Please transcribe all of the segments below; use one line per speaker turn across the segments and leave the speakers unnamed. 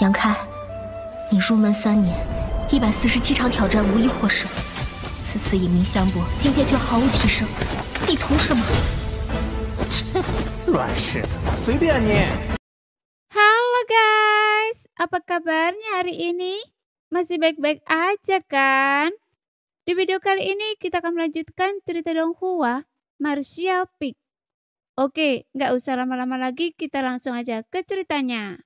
杨开，你入门3年，147场挑战无一获胜，此次以命相搏，境界却毫无提升，你图什么？
乱柿子，随便你。
Halo guys, apa kabarnya hari ini? Masih baik-baik aja kan? Di video kali ini kita akan melanjutkan cerita Donghua, Martial Peak. Oke, nggak usah lama-lama lagi, kita langsung aja ke ceritanya.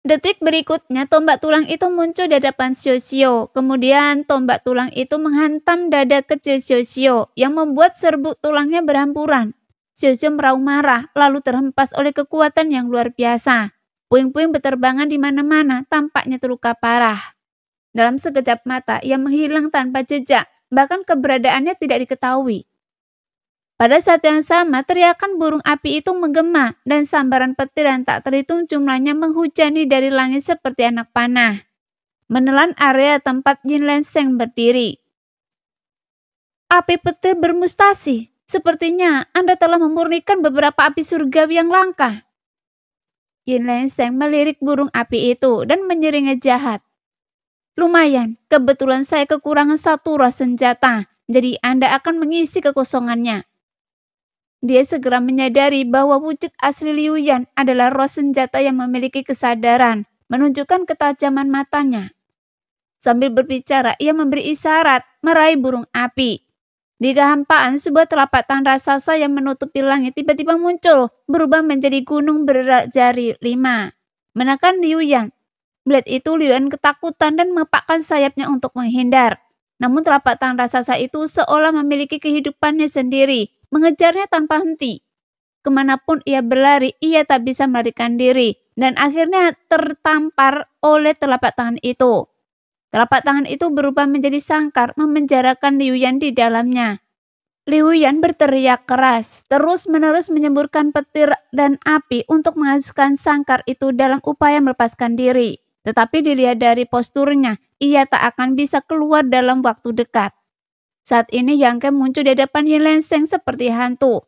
Detik berikutnya tombak tulang itu muncul di hadapan Xiao. Kemudian tombak tulang itu menghantam dada kecil Xiao yang membuat serbuk tulangnya berhamburan. Xiao meraung marah lalu terhempas oleh kekuatan yang luar biasa. Puing-puing berterbangan di mana-mana, tampaknya terluka parah. Dalam sekejap mata ia menghilang tanpa jejak, bahkan keberadaannya tidak diketahui. Pada saat yang sama, teriakan burung api itu menggema dan sambaran petir yang tak terhitung jumlahnya menghujani dari langit seperti anak panah, menelan area tempat Yin Lenseng berdiri. Api petir bermustasi, sepertinya Anda telah memurnikan beberapa api surgawi yang langka. Yin Lenseng melirik burung api itu dan menyeringnya jahat. Lumayan, kebetulan saya kekurangan 1 roh senjata, jadi Anda akan mengisi kekosongannya. Dia segera menyadari bahwa wujud asli Liu Yan adalah roh senjata yang memiliki kesadaran, menunjukkan ketajaman matanya. Sambil berbicara, ia memberi isyarat meraih burung api. Di kehampaan, sebuah telapak tangan raksasa yang menutupi langit tiba-tiba muncul, berubah menjadi gunung berjari 5. Menekan Liu Yan. Melihat itu, Liu Yan ketakutan dan mengepakkan sayapnya untuk menghindar. Namun telapak tangan raksasa itu seolah memiliki kehidupannya sendiri, mengejarnya tanpa henti. Kemanapun ia berlari, ia tak bisa melarikan diri, dan akhirnya tertampar oleh telapak tangan itu. Telapak tangan itu berubah menjadi sangkar, memenjarakan Liu Yan di dalamnya. Liu Yan berteriak keras, terus-menerus menyemburkan petir dan api untuk menghasutkan sangkar itu dalam upaya melepaskan diri. Tetapi dilihat dari posturnya, ia tak akan bisa keluar dalam waktu dekat. Saat ini Yang Ke muncul di hadapan Yin Lenseng seperti hantu.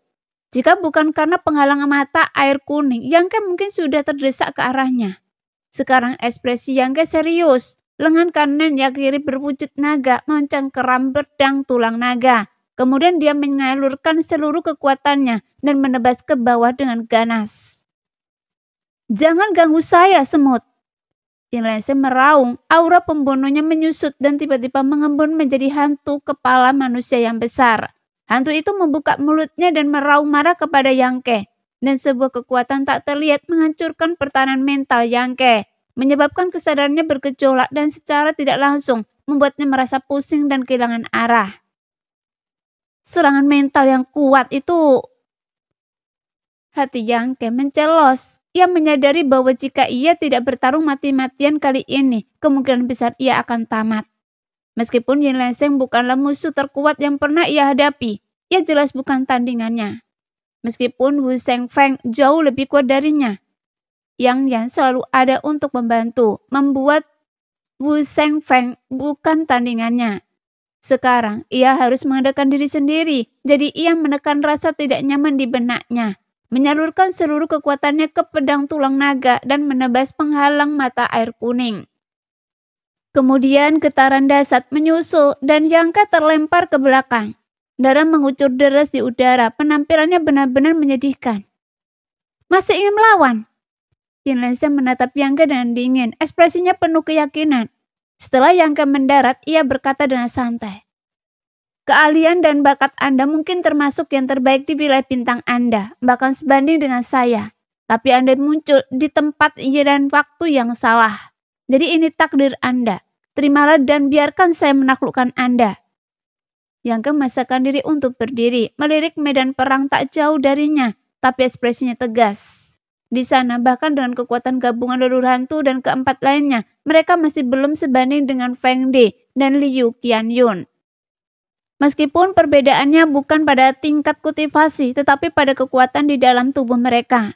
Jika bukan karena penghalang mata air kuning, Yang Ke mungkin sudah terdesak ke arahnya. Sekarang ekspresi Yang Ke serius. Lengan kanan yang kiri berwujud naga mencengkeram bedang tulang naga. Kemudian dia menyalurkan seluruh kekuatannya dan menebas ke bawah dengan ganas. "Jangan ganggu saya, semut!" Yin Lenseng meraung, aura pembunuhnya menyusut dan tiba-tiba mengembun menjadi hantu kepala manusia yang besar. Hantu itu membuka mulutnya dan meraung marah kepada Yang Ke. Dan sebuah kekuatan tak terlihat menghancurkan pertahanan mental Yang Ke, menyebabkan kesadarannya bergejolak dan secara tidak langsung membuatnya merasa pusing dan kehilangan arah. Serangan mental yang kuat itu. Hati Yang Ke mencelos. Ia menyadari bahwa jika ia tidak bertarung mati-matian kali ini, kemungkinan besar ia akan tamat. Meskipun Yin Lenseng bukanlah musuh terkuat yang pernah ia hadapi, ia jelas bukan tandingannya. Meskipun Wu Shengfeng jauh lebih kuat darinya, Yang Yan selalu ada untuk membantu, membuat Wu Shengfeng bukan tandingannya. Sekarang ia harus mengandalkan diri sendiri, jadi ia menekan rasa tidak nyaman di benaknya. Menyalurkan seluruh kekuatannya ke pedang tulang naga dan menebas penghalang mata air kuning. Kemudian getaran dahsyat menyusul dan Yang Ke terlempar ke belakang. Darah mengucur deras di udara, penampilannya benar-benar menyedihkan. "Masih ingin melawan?" Yin Lenseng menatap Yang Ke dengan dingin, ekspresinya penuh keyakinan. Setelah Yang Ke mendarat, ia berkata dengan santai, "Keahlian dan bakat Anda mungkin termasuk yang terbaik di wilayah bintang Anda, bahkan sebanding dengan saya. Tapi Anda muncul di tempat dan waktu yang salah. Jadi ini takdir Anda. Terimalah dan biarkan saya menaklukkan Anda." Yang Ke memaksakan diri untuk berdiri, melirik medan perang tak jauh darinya, tapi ekspresinya tegas. Di sana, bahkan dengan kekuatan gabungan leluhur hantu dan keempat lainnya, mereka masih belum sebanding dengan Feng De dan Liu Qianyun. Meskipun perbedaannya bukan pada tingkat kultivasi, tetapi pada kekuatan di dalam tubuh mereka.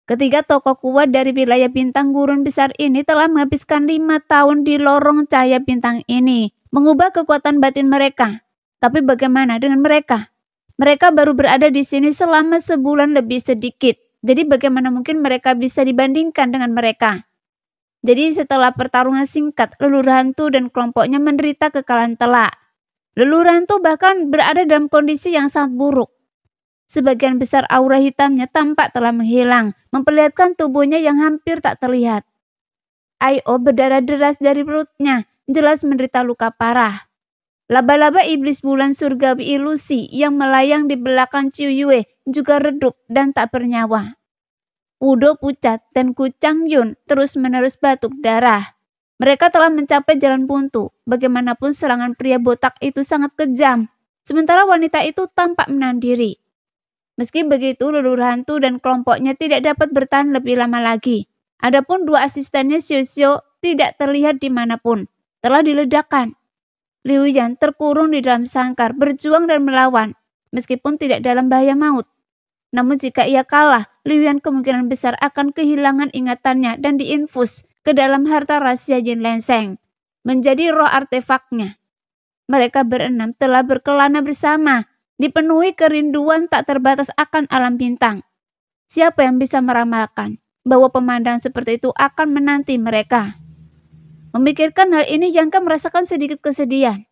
Ketiga tokoh kuat dari wilayah bintang gurun besar ini telah menghabiskan 5 tahun di lorong cahaya bintang ini, mengubah kekuatan batin mereka. Tapi bagaimana dengan mereka? Mereka baru berada di sini selama sebulan lebih sedikit. Jadi bagaimana mungkin mereka bisa dibandingkan dengan mereka? Jadi setelah pertarungan singkat, leluhur hantu dan kelompoknya menderita kekalahan telak. Leluhur hantu bahkan berada dalam kondisi yang sangat buruk. Sebagian besar aura hitamnya tampak telah menghilang, memperlihatkan tubuhnya yang hampir tak terlihat. Ai-Oh berdarah deras dari perutnya, jelas menderita luka parah. Laba-laba iblis bulan surgawi ilusi yang melayang di belakang Ciu Yue juga redup dan tak bernyawa. Wudo pucat dan Ku Chang Yun terus-menerus batuk darah. Mereka telah mencapai jalan buntu. Bagaimanapun serangan pria botak itu sangat kejam. Sementara wanita itu tampak menahan diri. Meski begitu, leluhur hantu dan kelompoknya tidak dapat bertahan lebih lama lagi. Adapun dua asistennya Xiu Xiu tidak terlihat dimanapun. Telah diledakkan. Liu Yan terkurung di dalam sangkar, berjuang dan melawan. Meskipun tidak dalam bahaya maut. Namun jika ia kalah, Liu Yan kemungkinan besar akan kehilangan ingatannya dan diinfus ke dalam harta rahasia Yin Lenseng, menjadi roh artefaknya. Mereka berenam telah berkelana bersama, dipenuhi kerinduan tak terbatas akan alam bintang. Siapa yang bisa meramalkan bahwa pemandangan seperti itu akan menanti mereka? Memikirkan hal ini, Yang Ke merasakan sedikit kesedihan.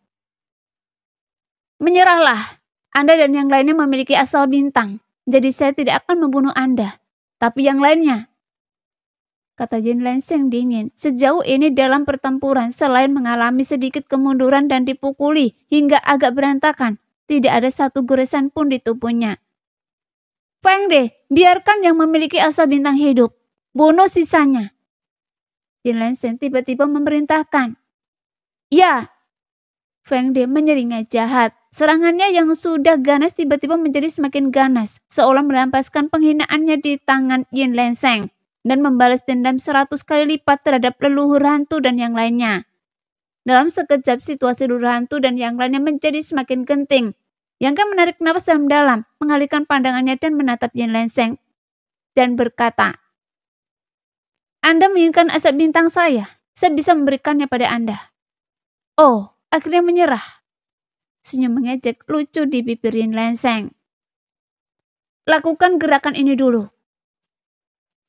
Menyerahlah, Anda dan yang lainnya memiliki asal bintang. Jadi saya tidak akan membunuh Anda. Tapi yang lainnya, kata Yin Lenseng dingin. Sejauh ini dalam pertempuran, selain mengalami sedikit kemunduran dan dipukuli hingga agak berantakan, tidak ada satu goresan pun di tubuhnya. Feng De, biarkan yang memiliki asal bintang hidup. Bunuh sisanya. Yin Lenseng tiba-tiba memerintahkan. Ya. Feng De menyeringai jahat. Serangannya yang sudah ganas tiba-tiba menjadi semakin ganas, seolah melampaskan penghinaannya di tangan Yin Lenseng dan membalas dendam 100 kali lipat terhadap leluhur hantu dan yang lainnya. Dalam sekejap situasi leluhur hantu dan yang lainnya menjadi semakin genting. Yang Ke menarik napas dalam-dalam, mengalihkan pandangannya dan menatap Yin Lenseng dan berkata, Anda menginginkan asap bintang saya bisa memberikannya pada Anda. Oh, akhirnya menyerah. Senyum mengejek lucu di bibir Yin Lenseng. Lakukan gerakan ini dulu.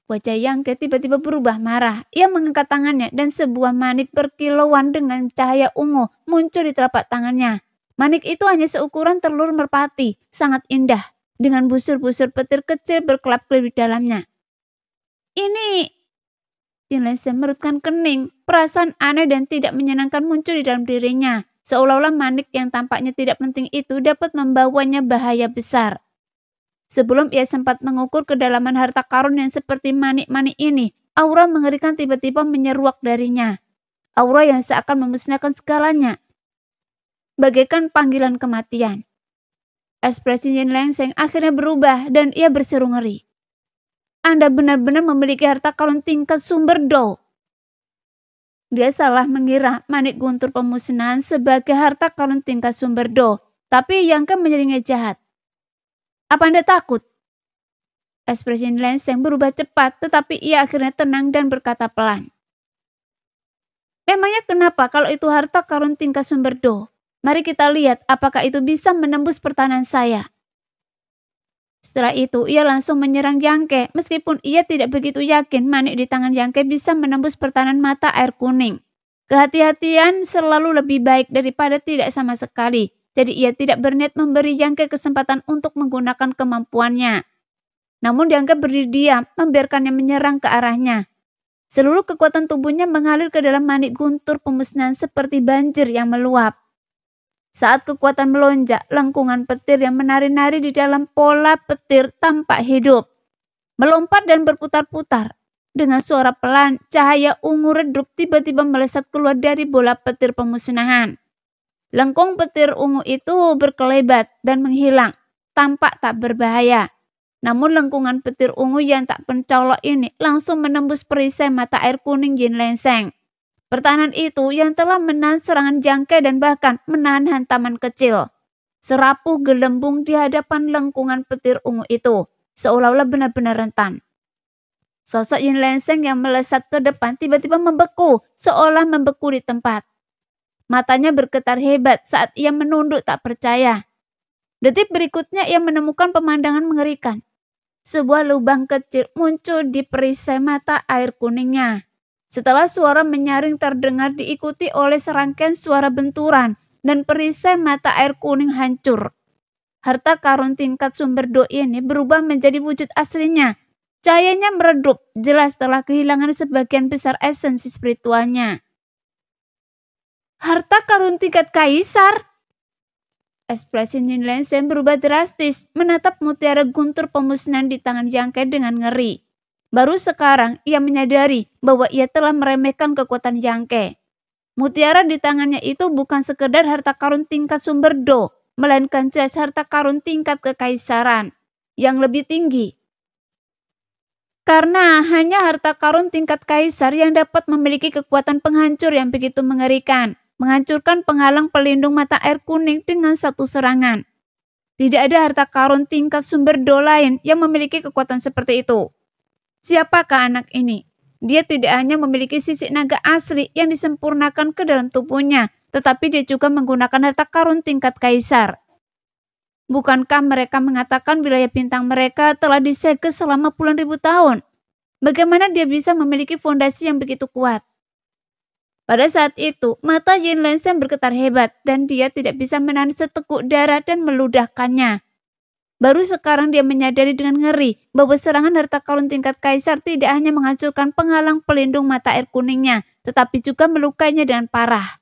Wajah Yang Ke tiba-tiba berubah marah. Ia mengangkat tangannya dan sebuah manik berkilauan dengan cahaya ungu muncul di telapak tangannya. Manik itu hanya seukuran telur merpati, sangat indah, dengan busur-busur petir kecil berkelap-kelip di dalamnya. Ini... Yin Lenseng merutkan kening. Perasaan aneh dan tidak menyenangkan muncul di dalam dirinya. Seolah-olah manik yang tampaknya tidak penting itu dapat membawanya bahaya besar. Sebelum ia sempat mengukur kedalaman harta karun yang seperti manik-manik ini, aura mengerikan tiba-tiba menyeruak darinya. Aura yang seakan memusnahkan segalanya. Bagaikan panggilan kematian. Ekspresi Yin Lenseng akhirnya berubah dan ia berseru ngeri. Anda benar-benar memiliki harta karun tingkat sumber Do. Dia salah mengira manik guntur pemusnahan sebagai harta karun tingkat sumber Do, tapi Yang Ke menyeringai jahat. Apa Anda takut? Ekspresi Lenseng berubah cepat, tetapi ia akhirnya tenang dan berkata pelan. Memangnya kenapa kalau itu harta karun tingkat sumber Do? Mari kita lihat apakah itu bisa menembus pertahanan saya. Setelah itu, ia langsung menyerang Yang Ke, meskipun ia tidak begitu yakin manik di tangan Yang Ke bisa menembus pertahanan mata air kuning. Kehati-hatian selalu lebih baik daripada tidak sama sekali, jadi ia tidak berniat memberi Yang Ke kesempatan untuk menggunakan kemampuannya. Namun Yang Ke berdiri diam, membiarkannya menyerang ke arahnya. Seluruh kekuatan tubuhnya mengalir ke dalam manik guntur pemusnahan seperti banjir yang meluap. Saat kekuatan melonjak, lengkungan petir yang menari-nari di dalam pola petir tampak hidup. Melompat dan berputar-putar. Dengan suara pelan, cahaya ungu redup tiba-tiba melesat keluar dari bola petir pemusnahan. Lengkung petir ungu itu berkelebat dan menghilang, tampak tak berbahaya. Namun lengkungan petir ungu yang tak pencolok ini langsung menembus perisai mata air kuning Yin Lenseng. Pertahanan itu yang telah menahan serangan Yang Ke dan bahkan menahan hantaman kecil. Serapuh gelembung di hadapan lengkungan petir ungu itu, seolah-olah benar-benar rentan. Sosok Yin Lenseng yang melesat ke depan tiba-tiba membeku, seolah membeku di tempat. Matanya bergetar hebat saat ia menunduk tak percaya. Detik berikutnya ia menemukan pemandangan mengerikan. Sebuah lubang kecil muncul di perisai mata air kuningnya. Setelah suara menyaring terdengar diikuti oleh serangkaian suara benturan dan perisai mata air kuning hancur. Harta karun tingkat sumber do ini berubah menjadi wujud aslinya. Cahayanya meredup, jelas telah kehilangan sebagian besar esensi spiritualnya. Harta karun tingkat kaisar? Ekspresi Yin Lenseng berubah drastis, menatap mutiara guntur pemusnahan di tangan Yang Ke dengan ngeri. Baru sekarang ia menyadari bahwa ia telah meremehkan kekuatan Yang Ke. Mutiara di tangannya itu bukan sekedar harta karun tingkat sumber do, melainkan jelas harta karun tingkat kekaisaran yang lebih tinggi. Karena hanya harta karun tingkat kaisar yang dapat memiliki kekuatan penghancur yang begitu mengerikan. Menghancurkan penghalang pelindung mata air kuning dengan satu serangan. Tidak ada harta karun tingkat sumber do lain yang memiliki kekuatan seperti itu. Siapakah anak ini? Dia tidak hanya memiliki sisik naga asli yang disempurnakan ke dalam tubuhnya, tetapi dia juga menggunakan harta karun tingkat kaisar. Bukankah mereka mengatakan wilayah bintang mereka telah disegel selama puluhan ribu tahun? Bagaimana dia bisa memiliki fondasi yang begitu kuat? Pada saat itu, mata Yin Lenseng bergetar hebat dan dia tidak bisa menahan seteguk darah dan meludahkannya. Baru sekarang dia menyadari dengan ngeri bahwa serangan harta karun tingkat kaisar tidak hanya menghancurkan penghalang pelindung mata air kuningnya, tetapi juga melukainya dengan parah.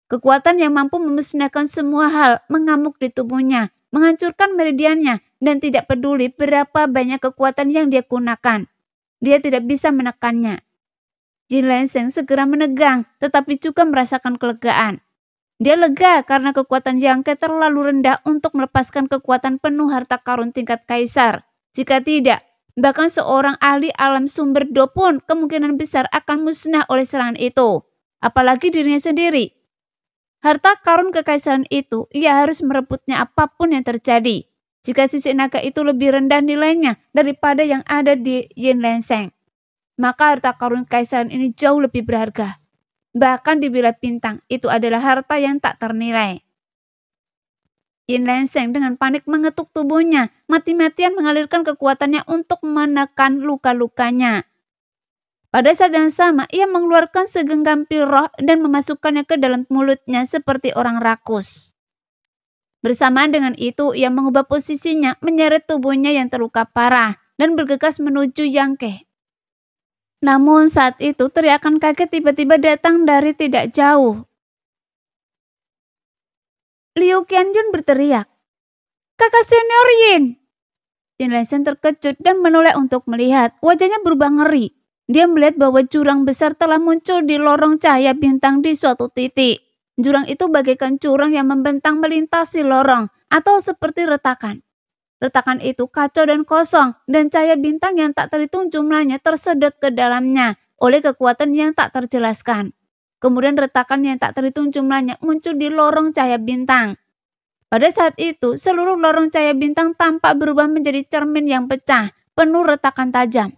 Kekuatan yang mampu memusnahkan semua hal mengamuk di tubuhnya, menghancurkan meridiannya, dan tidak peduli berapa banyak kekuatan yang dia gunakan. Dia tidak bisa menekannya. Yin Lenseng segera menegang, tetapi juga merasakan kelegaan. Dia lega karena kekuatan Yang Ke terlalu rendah untuk melepaskan kekuatan penuh harta karun tingkat kaisar. Jika tidak, bahkan seorang ahli alam sumber do pun kemungkinan besar akan musnah oleh serangan itu. Apalagi dirinya sendiri. Harta karun kekaisaran itu, ia harus merebutnya apapun yang terjadi. Jika sisik naga itu lebih rendah nilainya daripada yang ada di Yin Lenseng, maka harta karun kekaisaran ini jauh lebih berharga. Bahkan di wilayah bintang, itu adalah harta yang tak ternilai. Yin Lenseng dengan panik mengetuk tubuhnya, mati-matian mengalirkan kekuatannya untuk menekan luka-lukanya. Pada saat yang sama, ia mengeluarkan segenggam pil roh dan memasukkannya ke dalam mulutnya seperti orang rakus. Bersamaan dengan itu, ia mengubah posisinya, menyeret tubuhnya yang terluka parah, dan bergegas menuju Yang Ke. Namun saat itu teriakan kaget tiba-tiba datang dari tidak jauh. Liu Qianjun berteriak, "Kakak senior Yin!" Yin Lenseng terkejut dan menoleh untuk melihat. Wajahnya berubah ngeri. Dia melihat bahwa jurang besar telah muncul di lorong cahaya bintang di suatu titik. Jurang itu bagaikan jurang yang membentang melintasi lorong atau seperti retakan. Retakan itu kacau dan kosong, dan cahaya bintang yang tak terhitung jumlahnya tersedot ke dalamnya oleh kekuatan yang tak terjelaskan. Kemudian retakan yang tak terhitung jumlahnya muncul di lorong cahaya bintang. Pada saat itu, seluruh lorong cahaya bintang tampak berubah menjadi cermin yang pecah, penuh retakan tajam.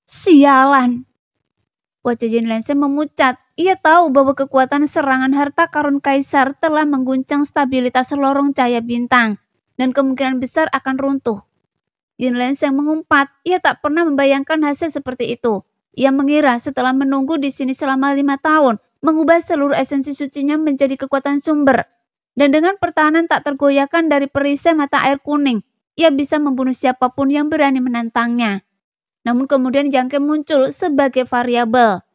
Sialan! Wajah Yin Lenseng memucat. Ia tahu bahwa kekuatan serangan harta karun kaisar telah mengguncang stabilitas lorong cahaya bintang, dan kemungkinan besar akan runtuh. Yin Lenseng mengumpat, ia tak pernah membayangkan hasil seperti itu. Ia mengira setelah menunggu di sini selama 5 tahun, mengubah seluruh esensi sucinya menjadi kekuatan sumber. Dan dengan pertahanan tak tergoyahkan dari perisai mata air kuning, ia bisa membunuh siapapun yang berani menantangnya. Namun kemudian Yang Ke muncul sebagai variabel.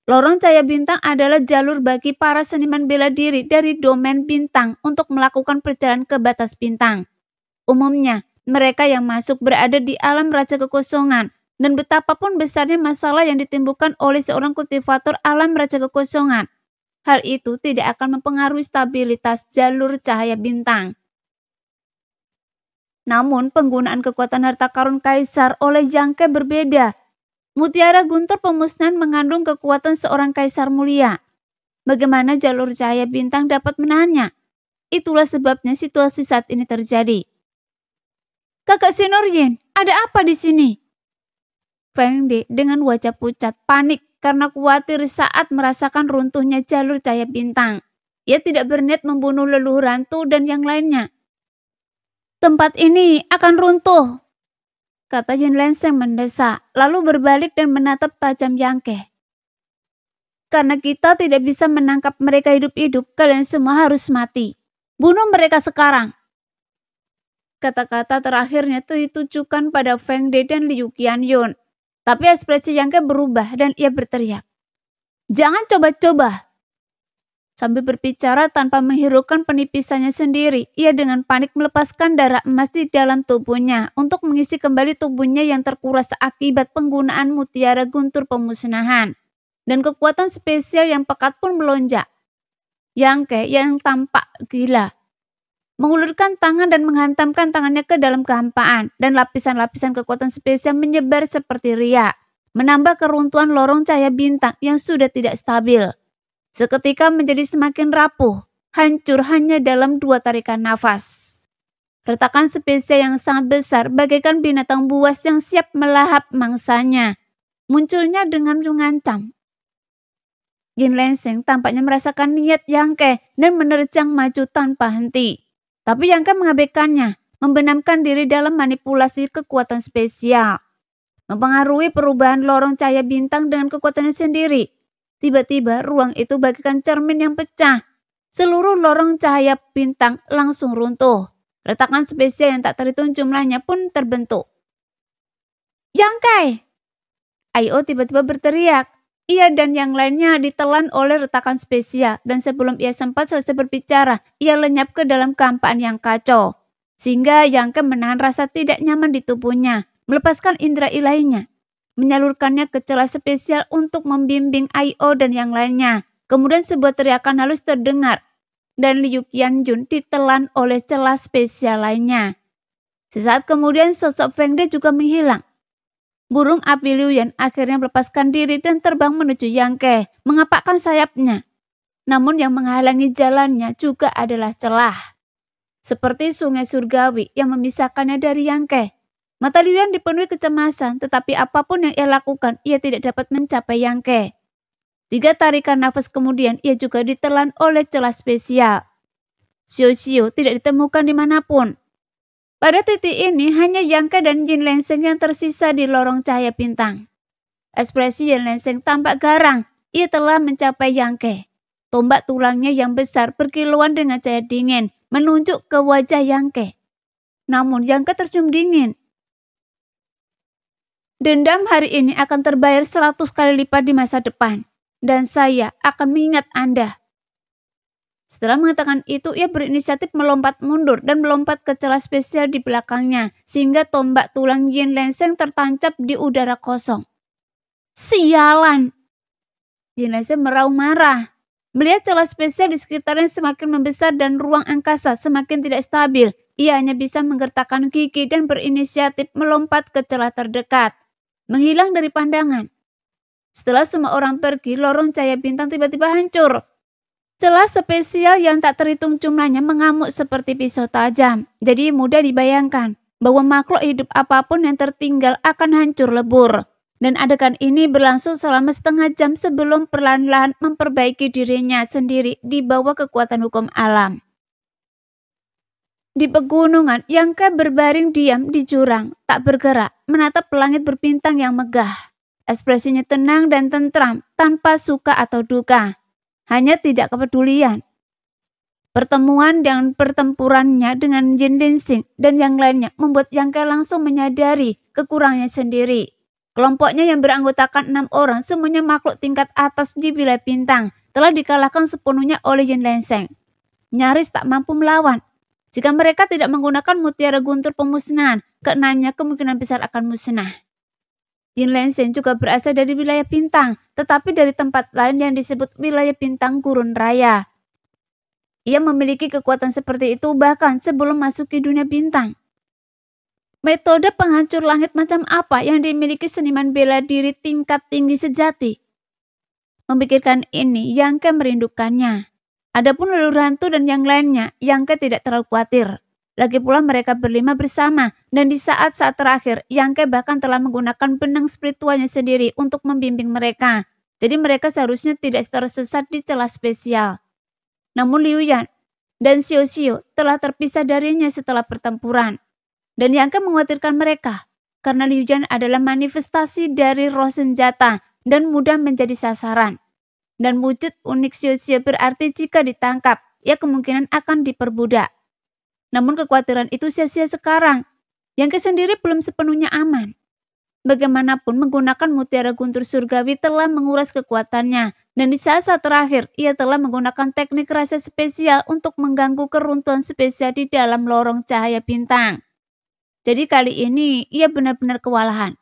Lorong cahaya bintang adalah jalur bagi para seniman bela diri dari domain bintang untuk melakukan perjalanan ke batas bintang. Umumnya, mereka yang masuk berada di alam raja kekosongan, dan betapapun besarnya masalah yang ditimbulkan oleh seorang kultivator alam raja kekosongan, hal itu tidak akan mempengaruhi stabilitas jalur cahaya bintang. Namun, penggunaan kekuatan harta karun kaisar oleh Yang Ke berbeda. Mutiara guntur pemusnahan mengandung kekuatan seorang kaisar mulia. Bagaimana jalur cahaya bintang dapat menahannya? Itulah sebabnya situasi saat ini terjadi. Kakak senior Yin, ada apa di sini? Feng De dengan wajah pucat panik karena khawatir saat merasakan runtuhnya jalur cahaya bintang. Ia tidak berniat membunuh leluhur hantu dan yang lainnya. Tempat ini akan runtuh, kata Yin Lenseng mendesak, lalu berbalik dan menatap tajam Yang Ke. Karena kita tidak bisa menangkap mereka hidup-hidup, kalian semua harus mati. Bunuh mereka sekarang. Kata-kata terakhirnya ditujukan pada Feng De dan Liu Qianyun. Tapi ekspresi Yang Ke berubah dan ia berteriak, "Jangan coba-coba." Sambil berbicara tanpa menghiraukan penipisannya sendiri, ia dengan panik melepaskan darah emas di dalam tubuhnya untuk mengisi kembali tubuhnya yang terkuras akibat penggunaan mutiara guntur pemusnahan. Dan kekuatan spesial yang pekat pun melonjak. Yang Ke yang tampak gila mengulurkan tangan dan menghantamkan tangannya ke dalam kehampaan, dan lapisan-lapisan kekuatan spesial menyebar seperti riak, menambah keruntuhan lorong cahaya bintang yang sudah tidak stabil. Seketika menjadi semakin rapuh, hancur hanya dalam 2 tarikan nafas. Retakan spesial yang sangat besar bagaikan binatang buas yang siap melahap mangsanya, munculnya dengan mengancam. Yin Lenseng tampaknya merasakan niat Yang Ke dan menerjang maju tanpa henti. Tapi Yang Ke mengabaikannya, membenamkan diri dalam manipulasi kekuatan spesial. Mempengaruhi perubahan lorong cahaya bintang dengan kekuatannya sendiri. Tiba-tiba ruang itu bagaikan cermin yang pecah. Seluruh lorong cahaya bintang langsung runtuh. Retakan spesial yang tak terhitung jumlahnya pun terbentuk. Yang Ke! Ai-Oh tiba-tiba berteriak. Ia dan yang lainnya ditelan oleh retakan spesial, dan sebelum ia sempat selesai berbicara, ia lenyap ke dalam kehampaan yang kacau. Sehingga Yang Ke menahan rasa tidak nyaman di tubuhnya, melepaskan indera ilahinya, menyalurkannya ke celah spesial untuk membimbing Ai-Oh dan yang lainnya. Kemudian sebuah teriakan halus terdengar, dan Liu Qianyun ditelan oleh celah spesial lainnya. Sesaat kemudian sosok Feng De juga menghilang. Burung api Liu Yan akhirnya melepaskan diri dan terbang menuju Yang Ke, mengapakkan sayapnya. Namun yang menghalangi jalannya juga adalah celah. Seperti sungai surgawi yang memisahkannya dari Yang Ke. Mata Liu Yan dipenuhi kecemasan, tetapi apapun yang ia lakukan, ia tidak dapat mencapai Yang Ke. 3 tarikan nafas kemudian, ia juga ditelan oleh celah spesial. Xiu tidak ditemukan dimanapun. Pada titik ini, hanya Yang Ke dan Yin Lenseng yang tersisa di lorong cahaya bintang. Ekspresi Yin Lenseng tampak garang. Ia telah mencapai Yang Ke. Tombak tulangnya yang besar berkilauan dengan cahaya dingin, menunjuk ke wajah Yang Ke. Namun Yang Ke tersenyum dingin. Dendam hari ini akan terbayar 100 kali lipat di masa depan. Dan saya akan mengingat Anda. Setelah mengatakan itu, ia berinisiatif melompat mundur dan melompat ke celah spesial di belakangnya, sehingga tombak tulang Yin Lenseng tertancap di udara kosong. Sialan! Yin Lenseng meraung marah. Melihat celah spesial di sekitarnya semakin membesar dan ruang angkasa semakin tidak stabil, ia hanya bisa menggertakkan gigi dan berinisiatif melompat ke celah terdekat, menghilang dari pandangan. Setelah semua orang pergi, lorong cahaya bintang tiba-tiba hancur. Celah spesial yang tak terhitung jumlahnya mengamuk seperti pisau tajam. Jadi mudah dibayangkan bahwa makhluk hidup apapun yang tertinggal akan hancur lebur. Dan adegan ini berlangsung selama setengah jam sebelum perlahan-lahan memperbaiki dirinya sendiri di bawah kekuatan hukum alam. Di pegunungan, Yang Ke berbaring diam di jurang, tak bergerak, menatap langit berbintang yang megah. Ekspresinya tenang dan tentram, tanpa suka atau duka. Hanya tidak kepedulian. Pertemuan dan pertempurannya dengan Yin Lenseng dan yang lainnya membuat Yang Ke langsung menyadari kekurangannya sendiri. Kelompoknya yang beranggotakan 6 orang, semuanya makhluk tingkat atas di wilayah bintang, telah dikalahkan sepenuhnya oleh Yin Lenseng. Nyaris tak mampu melawan. Jika mereka tidak menggunakan mutiara guntur pemusnahan, keenamnya kemungkinan besar akan musnah. Yin Lenseng juga berasal dari wilayah bintang, tetapi dari tempat lain yang disebut wilayah bintang gurun raya. Ia memiliki kekuatan seperti itu bahkan sebelum masuki dunia bintang. Metode penghancur langit macam apa yang dimiliki seniman bela diri tingkat tinggi sejati? Memikirkan ini, Yang Ke merindukannya. Adapun leluhur hantu dan yang lainnya, Yang Ke tidak terlalu khawatir. Lagi pula mereka berlima bersama, dan di saat-saat terakhir, Yang Ke bahkan telah menggunakan benang spiritualnya sendiri untuk membimbing mereka. Jadi mereka seharusnya tidak tersesat di celah spesial. Namun Liu Yan, dan Xiao telah terpisah darinya setelah pertempuran. Dan Yang Ke mengkhawatirkan mereka, karena Liu Jian adalah manifestasi dari roh senjata dan mudah menjadi sasaran. Dan wujud unik Xiao berarti jika ditangkap, ia kemungkinan akan diperbudak. Namun kekhawatiran itu sia-sia sekarang. Yang Ke sendiri belum sepenuhnya aman. Bagaimanapun menggunakan mutiara guntur surgawi telah menguras kekuatannya. Dan di saat-saat terakhir, ia telah menggunakan teknik rahasia spesial untuk mengganggu keruntuhan spesial di dalam lorong cahaya bintang. Jadi kali ini ia benar-benar kewalahan.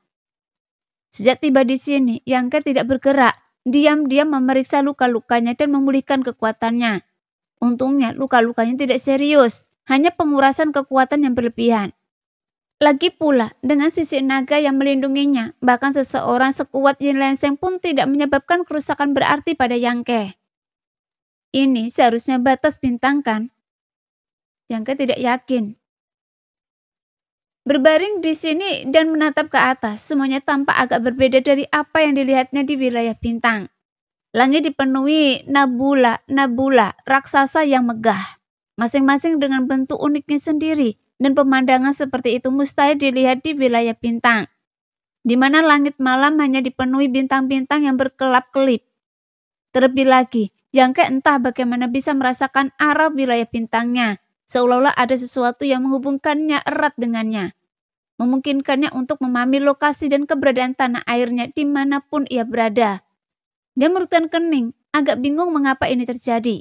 Sejak tiba di sini, Yang Ke tidak bergerak, diam-diam memeriksa luka-lukanya dan memulihkan kekuatannya. Untungnya luka-lukanya tidak serius, hanya pengurasan kekuatan yang berlebihan. Lagi pula, dengan sisik naga yang melindunginya, bahkan seseorang sekuat Yin Lenseng pun tidak menyebabkan kerusakan berarti pada Yang Ke. Ini seharusnya batas bintang kan? Yang Ke tidak yakin. Berbaring di sini dan menatap ke atas, semuanya tampak agak berbeda dari apa yang dilihatnya di wilayah bintang. Langit dipenuhi nebula raksasa yang megah, masing-masing dengan bentuk uniknya sendiri, dan pemandangan seperti itu mustahil dilihat di wilayah bintang, di mana langit malam hanya dipenuhi bintang-bintang yang berkelap-kelip. Terlebih lagi, Yang Ke entah bagaimana bisa merasakan arah wilayah bintangnya, seolah-olah ada sesuatu yang menghubungkannya erat dengannya, memungkinkannya untuk memahami lokasi dan keberadaan tanah airnya dimanapun ia berada. Dia mengerutkan kening, agak bingung mengapa ini terjadi.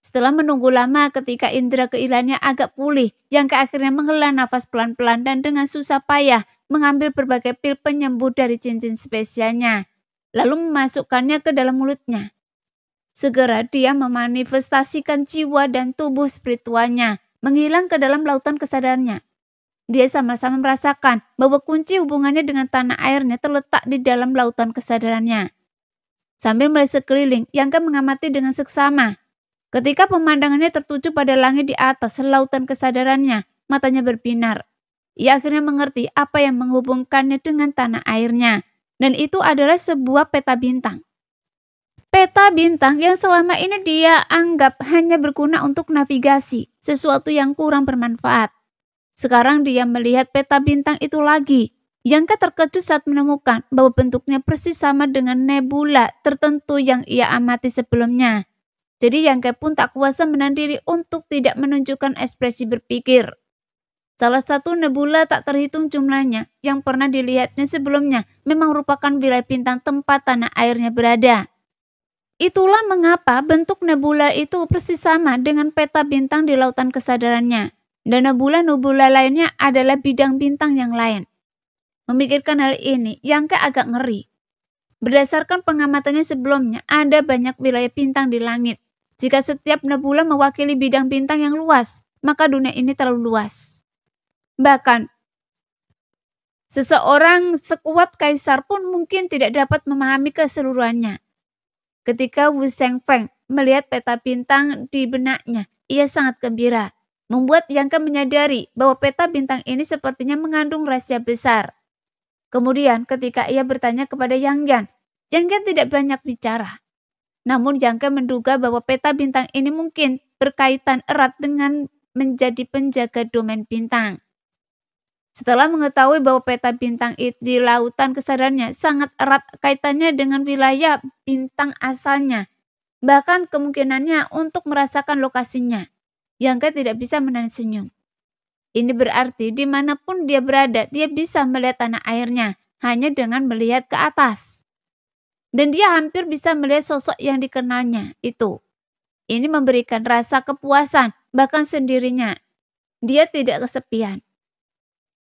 Setelah menunggu lama ketika indera keilahiannya agak pulih, Yang Ke akhirnya menghela nafas pelan-pelan dan dengan susah payah mengambil berbagai pil penyembuh dari cincin spesialnya, lalu memasukkannya ke dalam mulutnya. Segera dia memanifestasikan jiwa dan tubuh spiritualnya, menghilang ke dalam lautan kesadarannya. Dia sama-sama merasakan bahwa kunci hubungannya dengan tanah airnya terletak di dalam lautan kesadarannya. Sambil melihat sekeliling, Yang Ke mengamati dengan seksama. Ketika pemandangannya tertuju pada langit di atas lautan kesadarannya, matanya berbinar. Ia akhirnya mengerti apa yang menghubungkannya dengan tanah airnya, dan itu adalah sebuah peta bintang. Peta bintang yang selama ini dia anggap hanya berguna untuk navigasi, sesuatu yang kurang bermanfaat. Sekarang dia melihat peta bintang itu lagi. Yang Ke terkejut saat menemukan bahwa bentuknya persis sama dengan nebula tertentu yang ia amati sebelumnya. Jadi Yang Ke pun tak kuasa menahan diri untuk tidak menunjukkan ekspresi berpikir. Salah satu nebula tak terhitung jumlahnya yang pernah dilihatnya sebelumnya memang merupakan wilayah bintang tempat tanah airnya berada. Itulah mengapa bentuk nebula itu persis sama dengan peta bintang di lautan kesadarannya. Dan nebula-nebula lainnya adalah bidang bintang yang lain. Memikirkan hal ini, Yang Ke agak ngeri. Berdasarkan pengamatannya sebelumnya, ada banyak wilayah bintang di langit. Jika setiap nebula mewakili bidang bintang yang luas, maka dunia ini terlalu luas. Bahkan, seseorang sekuat kaisar pun mungkin tidak dapat memahami keseluruhannya. Ketika Wu Shengfeng melihat peta bintang di benaknya, ia sangat gembira. Membuat Yang Ke menyadari bahwa peta bintang ini sepertinya mengandung rahasia besar. Kemudian ketika ia bertanya kepada Yang Yan tidak banyak bicara. Namun Yang Ke menduga bahwa peta bintang ini mungkin berkaitan erat dengan menjadi penjaga domain bintang. Setelah mengetahui bahwa peta bintang itu di lautan kesadarannya sangat erat kaitannya dengan wilayah bintang asalnya, bahkan kemungkinannya untuk merasakan lokasinya, Yang Ke tidak bisa menahan senyum. Ini berarti dimanapun dia berada, dia bisa melihat tanah airnya hanya dengan melihat ke atas. Dan dia hampir bisa melihat sosok yang dikenalnya itu. Ini memberikan rasa kepuasan, bahkan sendirinya. Dia tidak kesepian.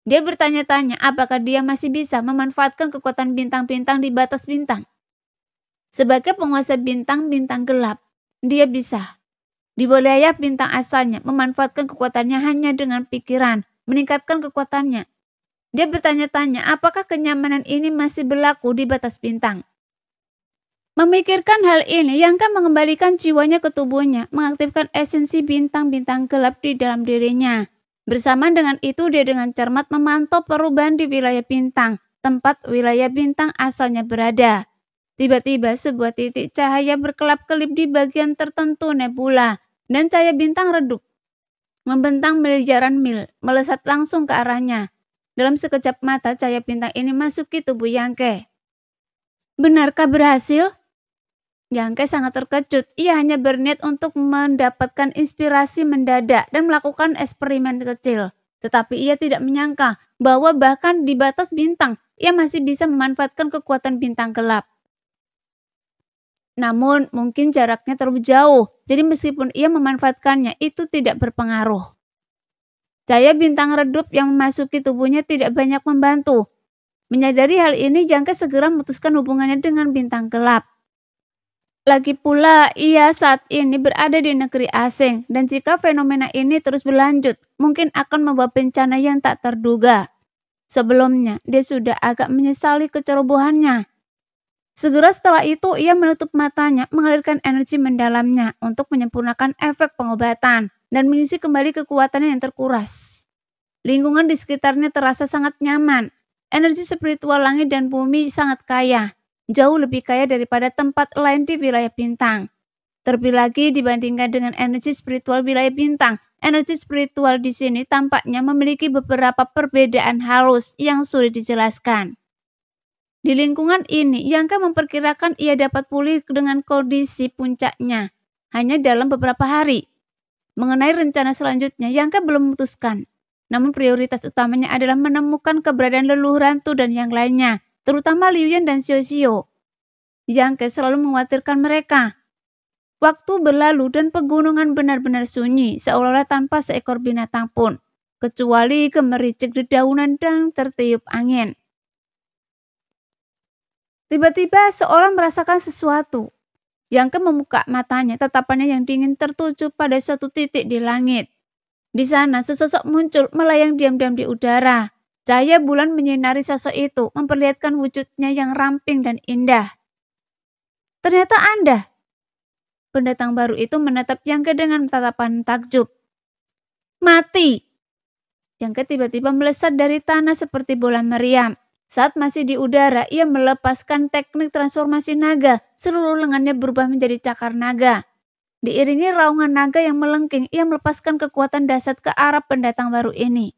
Dia bertanya-tanya apakah dia masih bisa memanfaatkan kekuatan bintang-bintang di batas bintang. Sebagai penguasa bintang-bintang gelap, dia bisa. Di wilayah bintang asalnya, memanfaatkan kekuatannya hanya dengan pikiran, meningkatkan kekuatannya. Dia bertanya-tanya apakah kenyamanan ini masih berlaku di batas bintang. Memikirkan hal ini, Yang Ke mengembalikan jiwanya ke tubuhnya, mengaktifkan esensi bintang-bintang gelap di dalam dirinya. Bersamaan dengan itu, dia dengan cermat memantau perubahan di wilayah bintang, tempat wilayah bintang asalnya berada. Tiba-tiba sebuah titik cahaya berkelap-kelip di bagian tertentu nebula, dan cahaya bintang redup, membentang miliaran mil, melesat langsung ke arahnya. Dalam sekejap mata, cahaya bintang ini masuki tubuh Yangke. Benarkah berhasil? Yangke sangat terkejut. Ia hanya berniat untuk mendapatkan inspirasi mendadak dan melakukan eksperimen kecil. Tetapi ia tidak menyangka bahwa bahkan di batas bintang, ia masih bisa memanfaatkan kekuatan bintang gelap. Namun mungkin jaraknya terlalu jauh, jadi meskipun ia memanfaatkannya, itu tidak berpengaruh. Cahaya bintang redup yang memasuki tubuhnya tidak banyak membantu. Menyadari hal ini, Yangke segera memutuskan hubungannya dengan bintang gelap. Lagi pula, ia saat ini berada di negeri asing, dan jika fenomena ini terus berlanjut, mungkin akan membawa bencana yang tak terduga. Sebelumnya, dia sudah agak menyesali kecerobohannya. Segera setelah itu, ia menutup matanya, mengalirkan energi mendalamnya untuk menyempurnakan efek pengobatan dan mengisi kembali kekuatannya yang terkuras. Lingkungan di sekitarnya terasa sangat nyaman. Energi spiritual langit dan bumi sangat kaya, jauh lebih kaya daripada tempat lain di wilayah bintang. Terlebih lagi dibandingkan dengan energi spiritual wilayah bintang, energi spiritual di sini tampaknya memiliki beberapa perbedaan halus yang sulit dijelaskan. Di lingkungan ini, Yangke memperkirakan ia dapat pulih dengan kondisi puncaknya hanya dalam beberapa hari. Mengenai rencana selanjutnya, Yangke belum memutuskan. Namun prioritas utamanya adalah menemukan keberadaan leluhur hantu dan yang lainnya, terutama Liu Yan dan Xiao Xiao. Yangke selalu mengkhawatirkan mereka. Waktu berlalu dan pegunungan benar-benar sunyi, seolah-olah tanpa seekor binatang pun, kecuali gemericik dedaunan dan tertiup angin. Tiba-tiba seorang merasakan sesuatu. Yangke membuka matanya, tatapannya yang dingin tertuju pada suatu titik di langit. Di sana sesosok muncul melayang diam-diam di udara. Cahaya bulan menyinari sosok itu, memperlihatkan wujudnya yang ramping dan indah. Ternyata Anda. Pendatang baru itu menatap Yangke dengan tatapan takjub. Mati. Yangke tiba-tiba melesat dari tanah seperti bola meriam. Saat masih di udara, ia melepaskan teknik transformasi naga. Seluruh lengannya berubah menjadi cakar naga. Diiringi raungan naga yang melengking, ia melepaskan kekuatan dahsyat ke arah pendatang baru ini.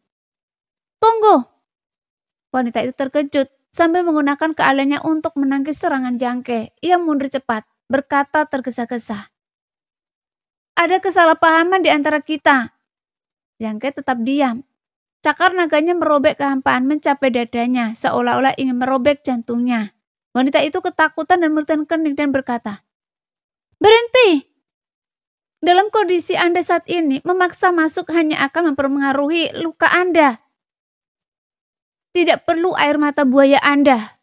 Tunggu! Wanita itu terkejut sambil menggunakan keahliannya untuk menangkis serangan Yangke. Ia mundur cepat, berkata tergesa-gesa. Ada kesalahpahaman di antara kita. Yangke tetap diam. Cakar naganya merobek kehampaan mencapai dadanya, seolah-olah ingin merobek jantungnya. Wanita itu ketakutan dan bertahan kening dan berkata, berhenti! Dalam kondisi Anda saat ini, memaksa masuk hanya akan mempengaruhi luka Anda. Tidak perlu air mata buaya Anda.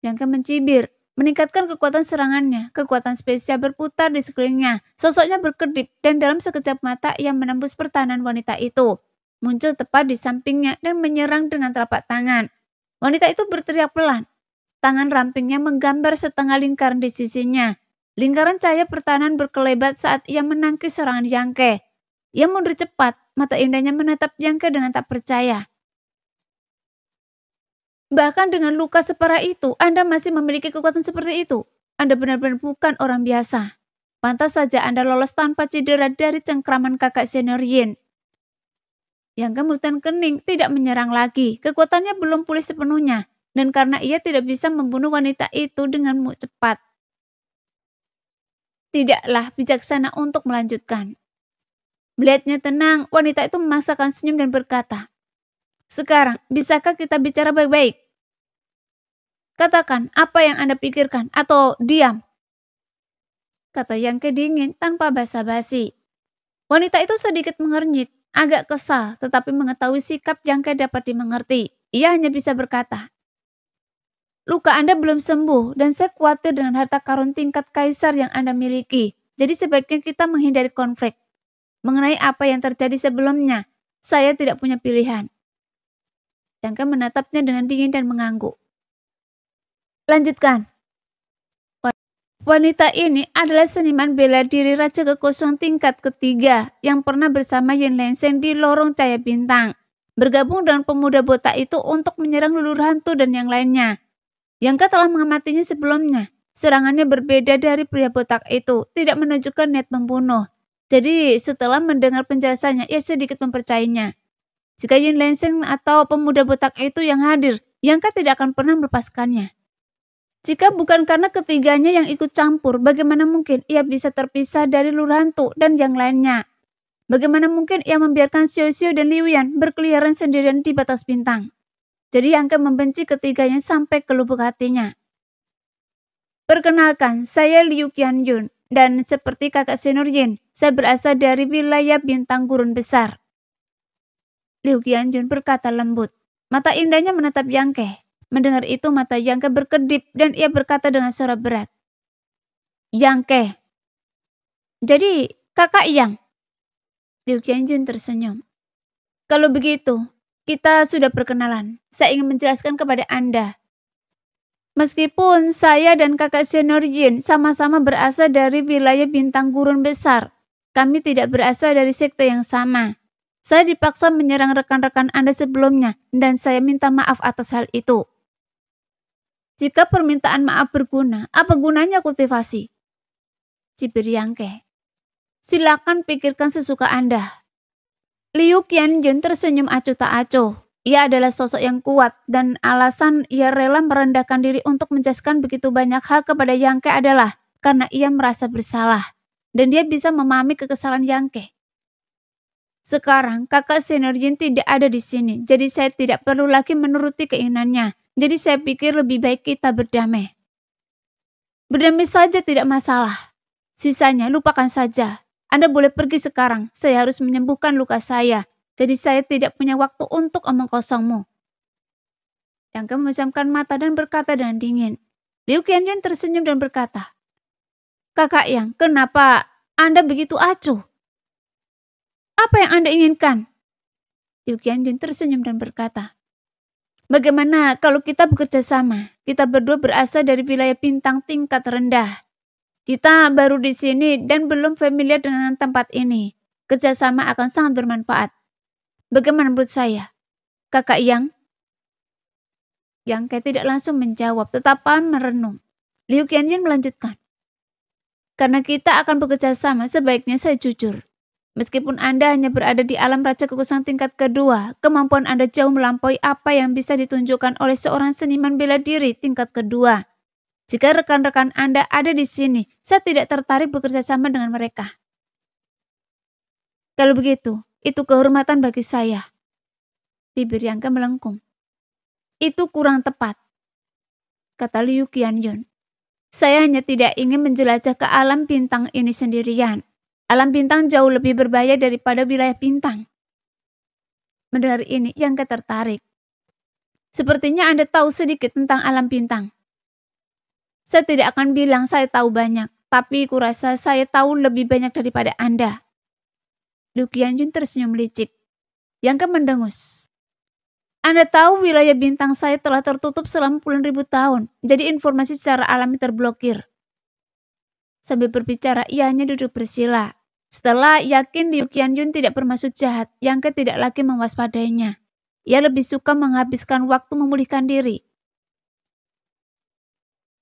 Yangke mencibir, meningkatkan kekuatan serangannya. Kekuatan spesial berputar di sekelilingnya. Sosoknya berkedip dan dalam sekejap mata ia menembus pertahanan wanita itu. Muncul tepat di sampingnya dan menyerang dengan telapak tangan. Wanita itu berteriak pelan. Tangan rampingnya menggambar setengah lingkaran di sisinya. Lingkaran cahaya pertahanan berkelebat saat ia menangkis serangan Yangke. Ia mundur cepat, mata indahnya menatap Yangke dengan tak percaya. Bahkan dengan luka separah itu, Anda masih memiliki kekuatan seperti itu. Anda benar-benar bukan orang biasa. Pantas saja Anda lolos tanpa cedera dari cengkraman kakak senior Yin. Yangke mulutkan kening, tidak menyerang lagi. Kekuatannya belum pulih sepenuhnya, dan karena ia tidak bisa membunuh wanita itu dengan cepat. Tidaklah bijaksana untuk melanjutkan. Melihatnya tenang, wanita itu memaksakan senyum dan berkata, sekarang, bisakah kita bicara baik-baik? Katakan apa yang Anda pikirkan, atau diam. Kata Yangke dingin tanpa basa-basi. Wanita itu sedikit mengernyit. Agak kesal, tetapi mengetahui sikap Yangke dapat dimengerti. Ia hanya bisa berkata, luka Anda belum sembuh dan saya khawatir dengan harta karun tingkat kaisar yang Anda miliki. Jadi sebaiknya kita menghindari konflik. Mengenai apa yang terjadi sebelumnya, saya tidak punya pilihan. Yangke menatapnya dengan dingin dan mengangguk. Lanjutkan. Wanita ini adalah seniman bela diri Raja Kekosongan tingkat ketiga yang pernah bersama Yin Lenseng di lorong cahaya bintang. Bergabung dengan pemuda botak itu untuk menyerang leluhur hantu dan yang lainnya. Yangke telah mengamatinya sebelumnya. Serangannya berbeda dari pria botak itu, tidak menunjukkan niat membunuh. Jadi setelah mendengar penjelasannya, ia sedikit mempercayainya. Jika Yun Lenseng atau pemuda botak itu yang hadir, Yang Ke tidak akan pernah melepaskannya. Jika bukan karena ketiganya yang ikut campur, bagaimana mungkin ia bisa terpisah dari Lurahan Tu dan yang lainnya? Bagaimana mungkin ia membiarkan Xiao Xiao dan Liu Yan berkeliaran sendirian di batas bintang? Jadi Yang Ke membenci ketiganya sampai ke lubuk hatinya. Perkenalkan, saya Liu Qianyun, dan seperti kakak senior Yin, saya berasal dari wilayah bintang gurun besar. Liu Qianyun berkata lembut. Mata indahnya menatap Yang Ke. Mendengar itu mata Yang Ke berkedip dan ia berkata dengan suara berat. Yang Ke. Jadi kakak Yang. Liu Qianyun tersenyum. Kalau begitu, kita sudah perkenalan. Saya ingin menjelaskan kepada Anda. Meskipun saya dan kakak senior Yin sama-sama berasal dari wilayah bintang gurun besar, kami tidak berasal dari sekte yang sama. Saya dipaksa menyerang rekan-rekan Anda sebelumnya dan saya minta maaf atas hal itu. Jika permintaan maaf berguna, apa gunanya kultivasi? Cibir Yang Ke. Silakan pikirkan sesuka Anda. Liu Qianyun tersenyum acuh tak acuh. Ia adalah sosok yang kuat dan alasan ia rela merendahkan diri untuk menjelaskan begitu banyak hal kepada Yang Ke adalah karena ia merasa bersalah dan dia bisa memahami kekesalan Yang Ke. Sekarang kakak senior Yin tidak ada di sini, jadi saya tidak perlu lagi menuruti keinginannya. Jadi saya pikir lebih baik kita berdamai. Berdamai saja tidak masalah. Sisanya lupakan saja. Anda boleh pergi sekarang. Saya harus menyembuhkan luka saya. Jadi saya tidak punya waktu untuk omong kosongmu. Yang Ke memejamkan mata dan berkata dengan dingin. Liu Qianyun tersenyum dan berkata, Kakak Yang, kenapa Anda begitu acuh? Apa yang Anda inginkan? Liu Qianyun tersenyum dan berkata, bagaimana kalau kita bekerja sama? Kita berdua berasal dari wilayah bintang tingkat rendah. Kita baru di sini dan belum familiar dengan tempat ini. Kerjasama akan sangat bermanfaat. Bagaimana menurut saya? Kakak Yang? Yang Ke tidak langsung menjawab, tetapan merenung. Liu Qianyun melanjutkan. Karena kita akan bekerja sama, sebaiknya saya jujur. Meskipun Anda hanya berada di alam raja kekuasaan tingkat kedua, kemampuan Anda jauh melampaui apa yang bisa ditunjukkan oleh seorang seniman bela diri tingkat kedua. Jika rekan-rekan Anda ada di sini, saya tidak tertarik bekerja sama dengan mereka. Kalau begitu, itu kehormatan bagi saya. Bibir Yang Ke melengkung. Itu kurang tepat, kata Liu Qianyun. Saya hanya tidak ingin menjelajah ke alam bintang ini sendirian. Alam bintang jauh lebih berbahaya daripada wilayah bintang. Mendengar ini, Yang Ke tertarik. Sepertinya Anda tahu sedikit tentang alam bintang. Saya tidak akan bilang saya tahu banyak, tapi kurasa saya tahu lebih banyak daripada Anda. Liu Qianyun tersenyum licik. Yang Ke mendengus. Anda tahu wilayah bintang saya telah tertutup selama puluhan ribu tahun, jadi informasi secara alami terblokir. Sambil berbicara, ia hanya duduk bersila. Setelah yakin Liu Qianyun tidak bermaksud jahat, Yang Ke tidak lagi mewaspadainya. Ia lebih suka menghabiskan waktu memulihkan diri.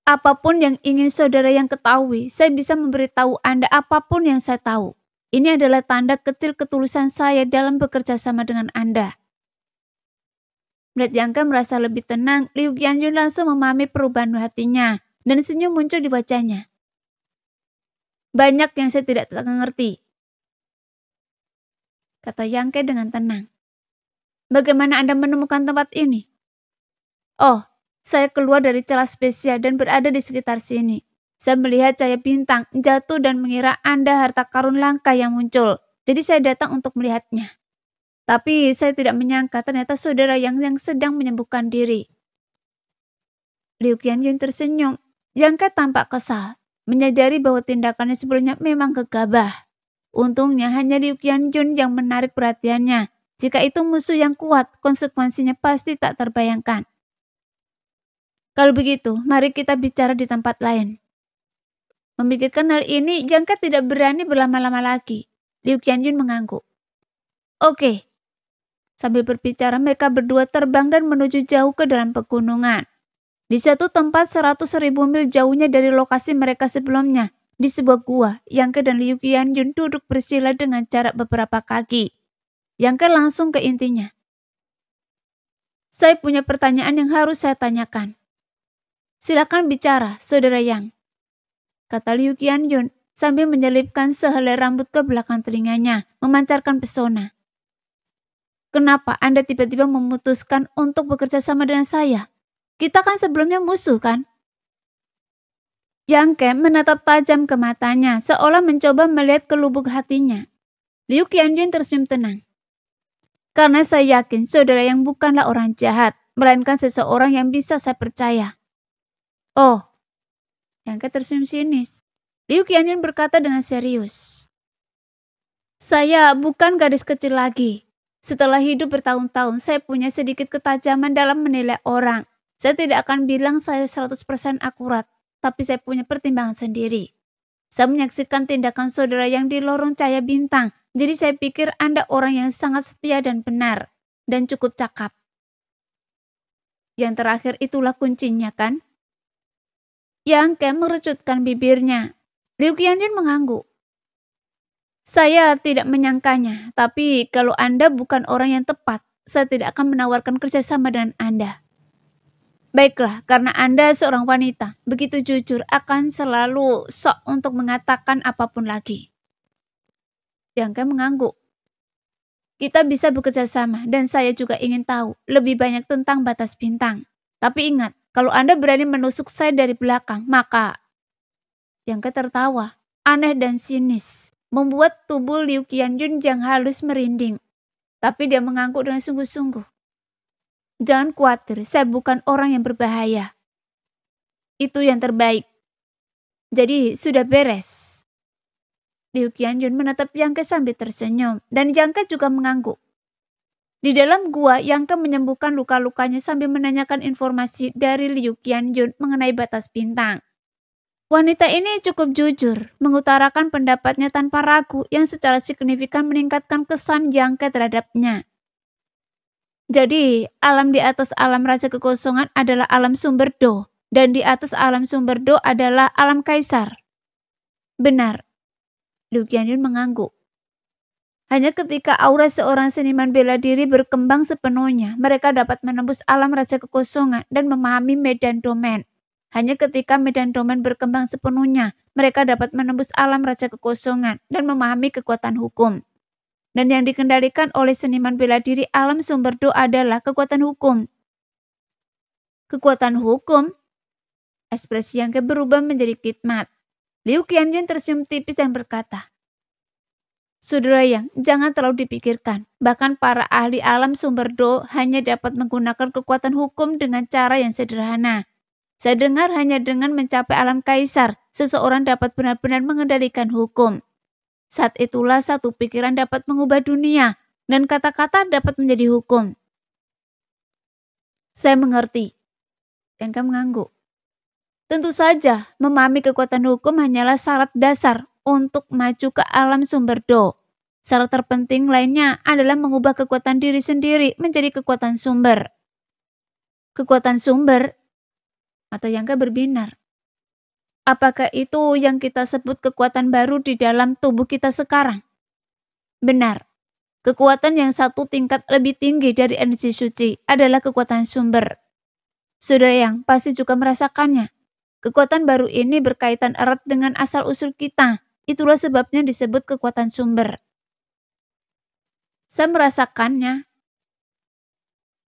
Apapun yang ingin saudara Yang ketahui, saya bisa memberitahu Anda apapun yang saya tahu. Ini adalah tanda kecil ketulusan saya dalam bekerja sama dengan Anda. Melihat Yang Ke merasa lebih tenang, Liu Qianyun langsung memahami perubahan hatinya, dan senyum muncul di wajahnya. Banyak yang saya tidak mengerti, kata Yang Ke dengan tenang. Bagaimana Anda menemukan tempat ini? Oh, saya keluar dari celah spesial dan berada di sekitar sini. Saya melihat cahaya bintang jatuh dan mengira Anda harta karun langka yang muncul. Jadi saya datang untuk melihatnya. Tapi saya tidak menyangka ternyata saudara yang sedang menyembuhkan diri. Liu Qianyun tersenyum. Yang Ke tampak kesal. Menyadari bahwa tindakannya sebelumnya memang gegabah. Untungnya hanya Liu Qianyun yang menarik perhatiannya. Jika itu musuh yang kuat, konsekuensinya pasti tak terbayangkan. Kalau begitu, mari kita bicara di tempat lain. Memikirkan hal ini, Yang Ke tidak berani berlama-lama lagi. Liu Qianyun mengangguk. Oke. Sambil berbicara, mereka berdua terbang dan menuju jauh ke dalam pegunungan. Di suatu tempat 100.000 mil jauhnya dari lokasi mereka sebelumnya, Di sebuah gua, Yang Ke dan Liu Qianjun duduk bersila dengan jarak beberapa kaki. Yang Ke langsung ke intinya. Saya punya pertanyaan yang harus saya tanyakan. Silakan bicara, Saudara Yang, kata Liu Qianjun sambil menyelipkan sehelai rambut ke belakang telinganya, memancarkan pesona. Kenapa Anda tiba-tiba memutuskan untuk bekerja sama dengan saya? Kita kan sebelumnya musuh, kan? Yang Ke menatap tajam ke matanya, seolah mencoba melihat ke lubuk hatinya. Liu Qianjun tersenyum tenang. Karena saya yakin Saudara Yang bukanlah orang jahat, melainkan seseorang yang bisa saya percaya. Oh, Yang Ke tersenyum sinis. Liu Qianjun berkata dengan serius. Saya bukan gadis kecil lagi. Setelah hidup bertahun-tahun, saya punya sedikit ketajaman dalam menilai orang. Saya tidak akan bilang saya 100% akurat, tapi saya punya pertimbangan sendiri. Saya menyaksikan tindakan Saudara Yang di lorong cahaya bintang, jadi saya pikir Anda orang yang sangat setia dan benar, dan cukup cakap. Yang terakhir itulah kuncinya, kan? Yang Ke merucutkan bibirnya. Liu Qianjun mengangguk. Saya tidak menyangkanya, tapi kalau Anda bukan orang yang tepat, saya tidak akan menawarkan kerjasama dengan Anda. Baiklah, karena Anda seorang wanita, begitu jujur akan selalu sok untuk mengatakan apapun lagi. Yang Ke mengangguk. Kita bisa bekerja sama dan saya juga ingin tahu lebih banyak tentang batas bintang. Tapi ingat, kalau Anda berani menusuk saya dari belakang, maka... Yang Ke tertawa, aneh dan sinis, membuat tubuh Liu Qianjun yang halus merinding. Tapi dia mengangguk dengan sungguh-sungguh. Jangan khawatir, saya bukan orang yang berbahaya. Itu yang terbaik. Jadi sudah beres. Liu Qianjun menatap Yang Ke sambil tersenyum, dan Yang Ke juga mengangguk. Di dalam gua, Yang Ke menyembuhkan luka-lukanya sambil menanyakan informasi dari Liu Qianjun mengenai batas bintang. Wanita ini cukup jujur, mengutarakan pendapatnya tanpa ragu yang secara signifikan meningkatkan kesan Yang Ke terhadapnya. Jadi, alam di atas alam Raja Kekosongan adalah alam sumber Do, dan di atas alam sumber Do adalah alam Kaisar. Benar. Liu Qianjun mengangguk. Hanya ketika aura seorang seniman bela diri berkembang sepenuhnya, mereka dapat menembus alam Raja Kekosongan dan memahami medan domain. Hanya ketika medan domain berkembang sepenuhnya, mereka dapat menembus alam Raja Kekosongan dan memahami kekuatan hukum. Dan yang dikendalikan oleh seniman bela diri alam sumber Do adalah kekuatan hukum. Kekuatan hukum? Ekspresi Yang Ke berubah menjadi khidmat. Liu Qianjun tersenyum tipis dan berkata, Saudara Yang, jangan terlalu dipikirkan. Bahkan para ahli alam sumber Do hanya dapat menggunakan kekuatan hukum dengan cara yang sederhana. Saya dengar hanya dengan mencapai alam Kaisar, seseorang dapat benar-benar mengendalikan hukum. Saat itulah satu pikiran dapat mengubah dunia, dan kata-kata dapat menjadi hukum. Saya mengerti. Yang Ke mengangguk. Tentu saja, memahami kekuatan hukum hanyalah syarat dasar untuk maju ke alam sumber Do. Syarat terpenting lainnya adalah mengubah kekuatan diri sendiri menjadi kekuatan sumber. Kekuatan sumber? Mata Yang Ke berbinar. Apakah itu yang kita sebut kekuatan baru di dalam tubuh kita sekarang? Benar. Kekuatan yang satu tingkat lebih tinggi dari energi suci adalah kekuatan sumber. Saudara Yang pasti juga merasakannya. Kekuatan baru ini berkaitan erat dengan asal-usul kita. Itulah sebabnya disebut kekuatan sumber. Saya merasakannya.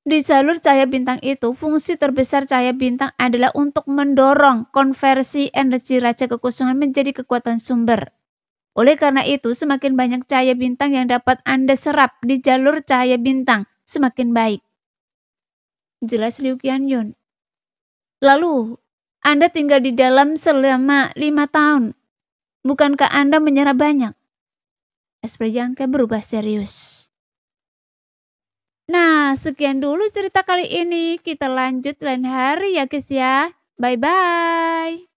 Di jalur cahaya bintang itu, fungsi terbesar cahaya bintang adalah untuk mendorong konversi energi Raja Kekosongan menjadi kekuatan sumber. Oleh karena itu, semakin banyak cahaya bintang yang dapat Anda serap di jalur cahaya bintang, semakin baik. Jelas Liu Qianjun. Lalu, Anda tinggal di dalam selama 5 tahun. Bukankah Anda menyerap banyak? Ekspresi Yang Ke berubah serius. Nah, sekian dulu cerita kali ini. Kita lanjut lain hari ya guys ya. Bye-bye.